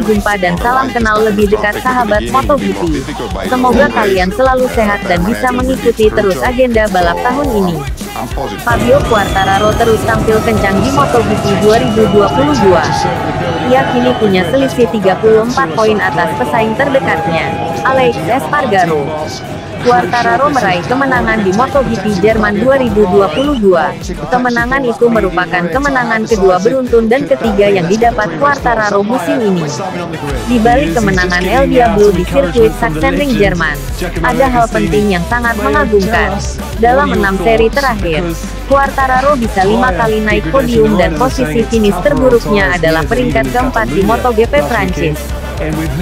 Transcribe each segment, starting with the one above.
jumpa dan salam kenal lebih dekat sahabat MotoGP. Semoga kalian selalu sehat dan bisa mengikuti terus agenda balap tahun ini. Fabio Quartararo terus tampil kencang di MotoGP 2022. Ia kini punya selisih 34 poin atas pesaing terdekatnya, Alex Espargaro. Quartararo meraih kemenangan di MotoGP Jerman 2022. Kemenangan itu merupakan kemenangan kedua beruntun dan ketiga yang didapat Quartararo musim ini. Di balik kemenangan El Diablo di sirkuit Sachsenring Jerman, ada hal penting yang sangat mengagumkan. Dalam 6 seri terakhir, Quartararo bisa 5 kali naik podium dan posisi finish terburuknya adalah peringkat keempat di MotoGP Prancis.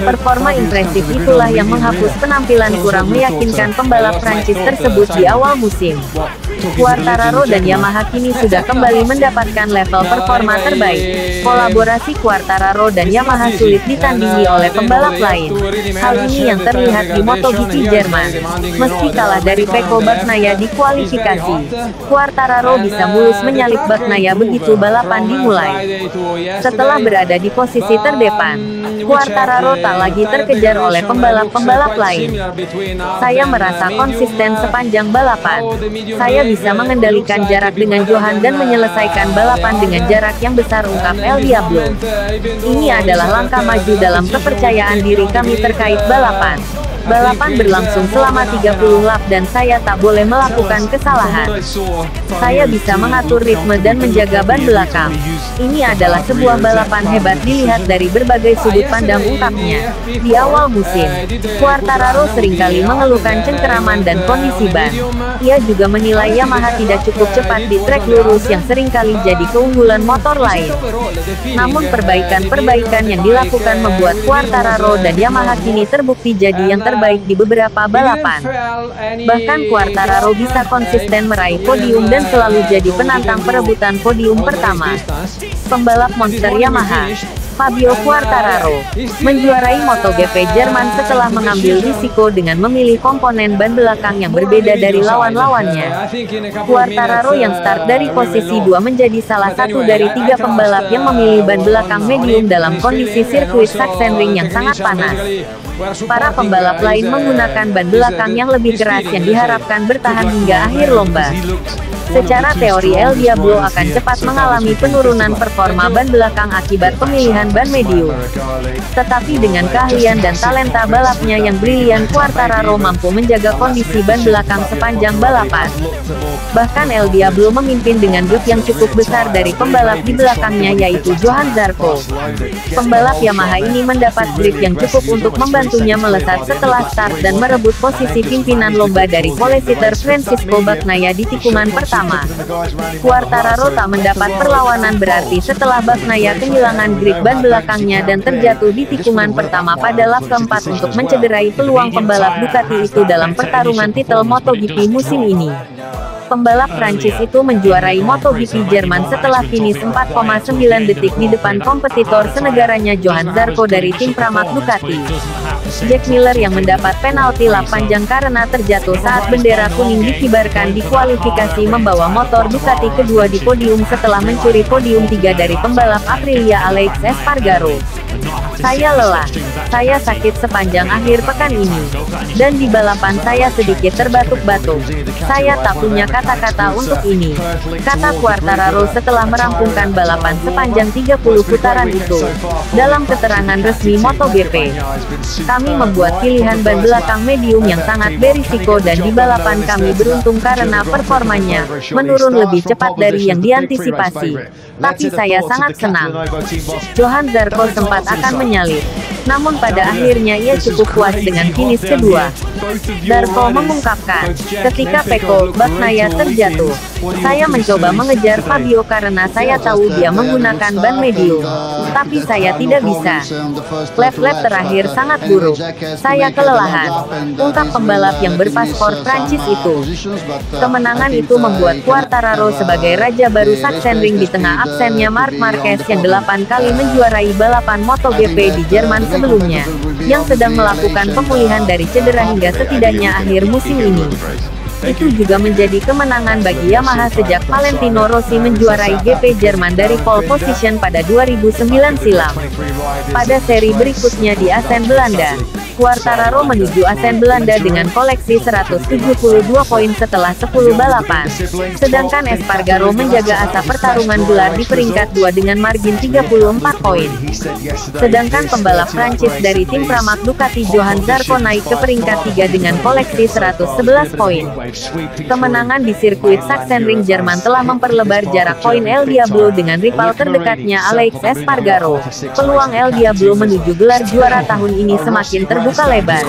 Performa impresif itulah yang menghapus penampilan kurang meyakinkan pembalap Prancis tersebut di awal musim. Quartararo dan Yamaha kini sudah kembali mendapatkan level performa terbaik. Kolaborasi Quartararo dan Yamaha sulit ditandingi oleh pembalap lain. Hal ini yang terlihat di MotoGP Jerman. Meski kalah dari Pecco Bagnaia di kualifikasi, Quartararo bisa mulus menyalip Bagnaia begitu balapan dimulai. Setelah berada di posisi terdepan, Quartararo tak lagi terkejar oleh pembalap-pembalap lain. Saya merasa konsisten sepanjang balapan. Saya bisa mengendalikan jarak dengan Johan dan menyelesaikan balapan dengan jarak yang besar, ungkap El Diablo. Ini adalah langkah maju dalam kepercayaan diri kami terkait balapan. Balapan berlangsung selama 30 lap dan saya tak boleh melakukan kesalahan. Saya bisa mengatur ritme dan menjaga ban belakang. Ini adalah sebuah balapan hebat dilihat dari berbagai sudut pandang, ungkapnya. Di awal musim, Quartararo seringkali mengeluhkan cengkeraman dan kondisi ban. Ia juga menilai Yamaha tidak cukup cepat di trek lurus yang seringkali jadi keunggulan motor lain. Namun perbaikan-perbaikan yang dilakukan membuat Quartararo dan Yamaha kini terbukti jadi yang terbaik di beberapa balapan. Bahkan Quartararo bisa konsisten meraih podium dan selalu jadi penantang perebutan podium pertama. Pembalap monster Yamaha, Fabio Quartararo, menjuarai MotoGP Jerman setelah mengambil risiko dengan memilih komponen ban belakang yang berbeda dari lawan-lawannya. Quartararo yang start dari posisi 2 menjadi salah satu dari 3 pembalap yang memilih ban belakang medium dalam kondisi sirkuit Sachsenring yang sangat panas. Para pembalap lain menggunakan ban belakang yang lebih keras yang diharapkan bertahan hingga akhir lomba. Secara teori El Diablo akan cepat mengalami penurunan performa ban belakang akibat pemilihan ban medium. Tetapi dengan keahlian dan talenta balapnya yang brilian, Quartararo mampu menjaga kondisi ban belakang sepanjang balapan. Bahkan El Diablo memimpin dengan gap yang cukup besar dari pembalap di belakangnya, yaitu Johan Zarco. Pembalap Yamaha ini mendapat grip yang cukup untuk membantunya melesat setelah start dan merebut posisi pimpinan lomba dari pole sitter Francisco Bagnaia di tikungan pertama. Quartararo tak mendapat perlawanan berarti setelah Bagnaia kehilangan grip ban belakangnya dan terjatuh di tikungan pertama pada lap keempat untuk mencederai peluang pembalap Ducati itu dalam pertarungan titel MotoGP musim ini. Pembalap Prancis itu menjuarai MotoGP Jerman setelah finish 4,9 detik di depan kompetitor senegaranya Johan Zarco dari tim Pramac Ducati. Jack Miller yang mendapat penalti lap panjang karena terjatuh saat bendera kuning dikibarkan di kualifikasi membawa motor Ducati kedua di podium setelah mencuri podium 3 dari pembalap Aprilia Alex Espargaro. Saya lelah. Saya sakit sepanjang akhir pekan ini. Dan di balapan saya sedikit terbatuk-batuk. Saya tak punya kata-kata untuk ini, kata Quartararo setelah merampungkan balapan sepanjang 30 putaran itu. Dalam keterangan resmi MotoGP, kami membuat pilihan ban belakang medium yang sangat berisiko dan di balapan kami beruntung karena performanya menurun lebih cepat dari yang diantisipasi. Tapi saya sangat senang. Johan Zarco sempat akan menyalip, namun pada akhirnya ia cukup puas dengan finish kedua. Zarco mengungkapkan, ketika Pecco Bagnaia terjatuh, saya mencoba mengejar Fabio karena saya tahu dia menggunakan ban medium, tapi saya tidak bisa. Lap-lap terakhir sangat buruk. Saya kelelahan, ungkap pembalap yang berpaspor Prancis itu. Kemenangan itu membuat Quartararo sebagai raja baru Sachsenring di tengah absennya Marc Marquez yang 8 kali menjuarai balapan MotoGP di Jerman sebelumnya, yang sedang melakukan pemulihan dari cedera hingga setidaknya akhir musim ini. Itu juga menjadi kemenangan bagi Yamaha sejak Valentino Rossi menjuarai GP Jerman dari pole position pada 2009 silam. Pada seri berikutnya di Assen Belanda, Quartararo menuju Assen Belanda dengan koleksi 172 poin setelah 10 balapan. Sedangkan Espargaro menjaga asa pertarungan gelar di peringkat 2 dengan margin 34 poin. Sedangkan pembalap Prancis dari tim Pramac Ducati Johan Zarco naik ke peringkat 3 dengan koleksi 111 poin. Kemenangan di sirkuit Sachsenring Jerman telah memperlebar jarak poin El Diablo dengan rival terdekatnya Alex Espargaro. Peluang El Diablo menuju gelar juara tahun ini semakin terbuka lebar.